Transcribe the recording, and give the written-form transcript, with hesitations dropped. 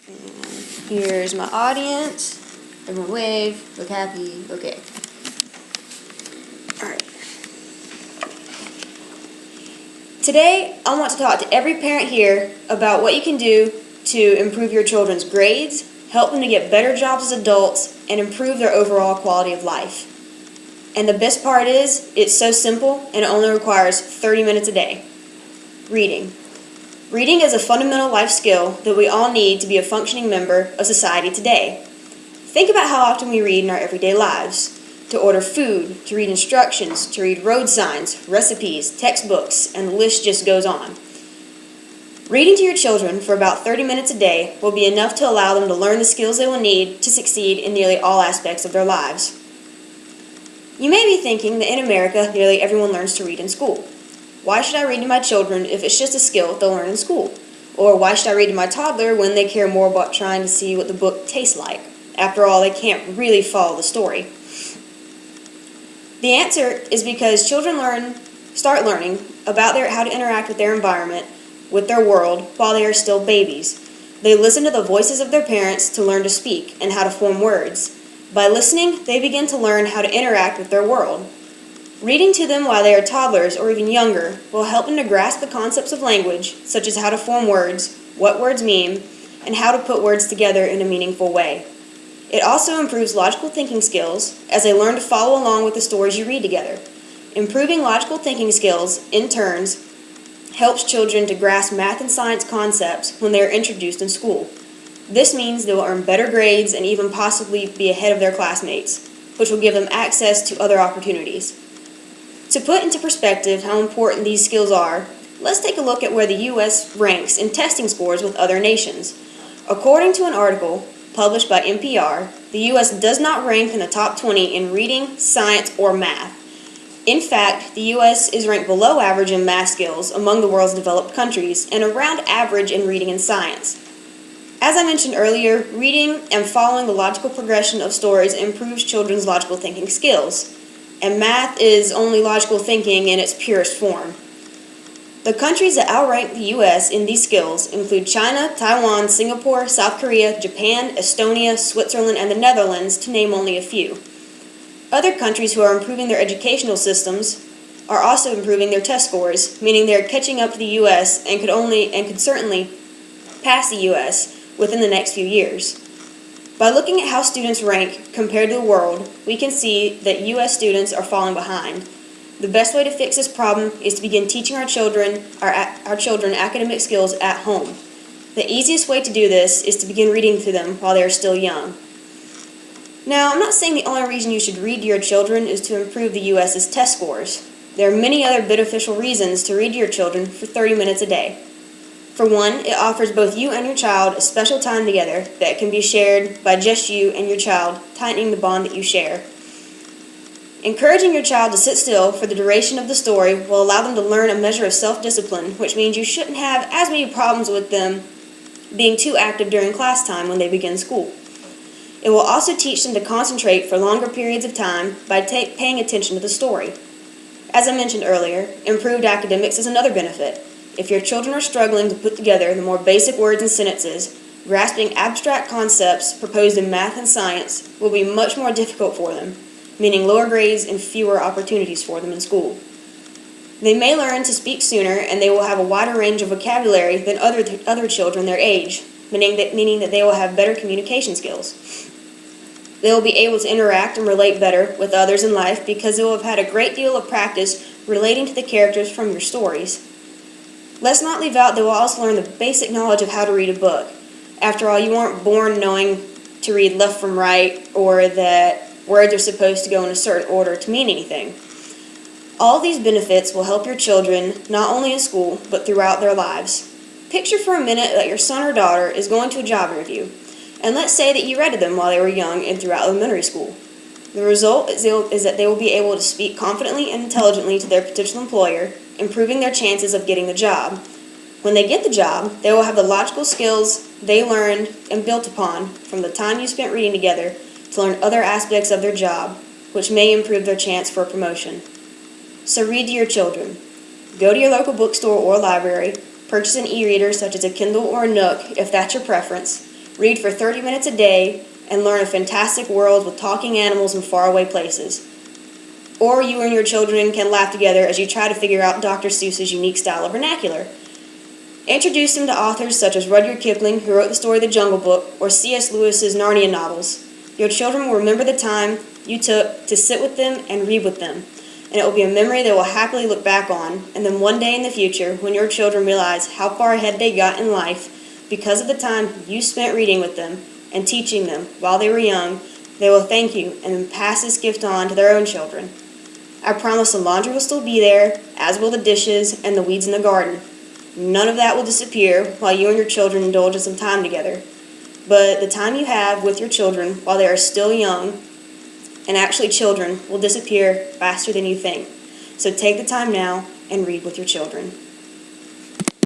And here's my audience. Everyone wave, look happy, okay. Alright. Today, I want to talk to every parent here about what you can do to improve your children's grades, help them to get better jobs as adults, and improve their overall quality of life. And the best part is, it's so simple and it only requires 30 minutes a day. Reading. Reading is a fundamental life skill that we all need to be a functioning member of society today. Think about how often we read in our everyday lives. To order food, to read instructions, to read road signs, recipes, textbooks, and the list just goes on. Reading to your children for about 30 minutes a day will be enough to allow them to learn the skills they will need to succeed in nearly all aspects of their lives. You may be thinking that in America, nearly everyone learns to read in school. Why should I read to my children if it's just a skill they'll learn in school? Or why should I read to my toddler when they care more about trying to see what the book tastes like? After all, they can't really follow the story. The answer is because children start learning about how to interact with their environment, with their world, while they are still babies. They listen to the voices of their parents to learn to speak and how to form words. By listening, they begin to learn how to interact with their world. Reading to them while they are toddlers or even younger will help them to grasp the concepts of language, such as how to form words, what words mean, and how to put words together in a meaningful way. It also improves logical thinking skills as they learn to follow along with the stories you read together. Improving logical thinking skills, in turn, helps children to grasp math and science concepts when they are introduced in school. This means they will earn better grades and even possibly be ahead of their classmates, which will give them access to other opportunities. To put into perspective how important these skills are, let's take a look at where the U.S. ranks in testing scores with other nations. According to an article published by NPR, the U.S. does not rank in the top 20 in reading, science, or math. In fact, the U.S. is ranked below average in math skills among the world's developed countries and around average in reading and science. As I mentioned earlier, reading and following the logical progression of stories improves children's logical thinking skills, and math is only logical thinking in its purest form. The countries that outrank the U.S. in these skills include China, Taiwan, Singapore, South Korea, Japan, Estonia, Switzerland, and the Netherlands, to name only a few. Other countries who are improving their educational systems are also improving their test scores, meaning they are catching up to the U.S. and could certainly pass the U.S. within the next few years. By looking at how students rank compared to the world, we can see that U.S. students are falling behind. The best way to fix this problem is to begin teaching our children academic skills at home. The easiest way to do this is to begin reading to them while they are still young. Now, I'm not saying the only reason you should read to your children is to improve the U.S.'s test scores. There are many other beneficial reasons to read to your children for 30 minutes a day. For one, it offers both you and your child a special time together that can be shared by just you and your child, tightening the bond that you share. Encouraging your child to sit still for the duration of the story will allow them to learn a measure of self-discipline, which means you shouldn't have as many problems with them being too active during class time when they begin school. It will also teach them to concentrate for longer periods of time by paying attention to the story. As I mentioned earlier, improved academics is another benefit. If your children are struggling to put together the more basic words and sentences, grasping abstract concepts proposed in math and science will be much more difficult for them, meaning lower grades and fewer opportunities for them in school. They may learn to speak sooner, and they will have a wider range of vocabulary than other children their age, meaning that they will have better communication skills. They will be able to interact and relate better with others in life because they will have had a great deal of practice relating to the characters from your stories. Let's not leave out they will also learn the basic knowledge of how to read a book. After all, you weren't born knowing to read left from right or that words are supposed to go in a certain order to mean anything. All these benefits will help your children not only in school but throughout their lives. Picture for a minute that your son or daughter is going to a job interview, and let's say that you read to them while they were young and throughout elementary school. The result is that they will be able to speak confidently and intelligently to their potential employer, improving their chances of getting the job. When they get the job, they will have the logical skills they learned and built upon from the time you spent reading together to learn other aspects of their job, which may improve their chance for a promotion. So read to your children. Go to your local bookstore or library, purchase an e-reader such as a Kindle or a Nook if that's your preference. Read for 30 minutes a day and learn a fantastic world with talking animals in faraway places. Or you and your children can laugh together as you try to figure out Dr. Seuss's unique style of vernacular. Introduce them to authors such as Rudyard Kipling, who wrote the story of the Jungle Book, or C.S. Lewis's Narnia novels. Your children will remember the time you took to sit with them and read with them, and it will be a memory they will happily look back on, and then one day in the future, when your children realize how far ahead they got in life because of the time you spent reading with them and teaching them while they were young, they will thank you and then pass this gift on to their own children. I promise the laundry will still be there, as will the dishes and the weeds in the garden. None of that will disappear while you and your children indulge in some time together. But the time you have with your children while they are still young, and actually children, will disappear faster than you think. So take the time now and read with your children.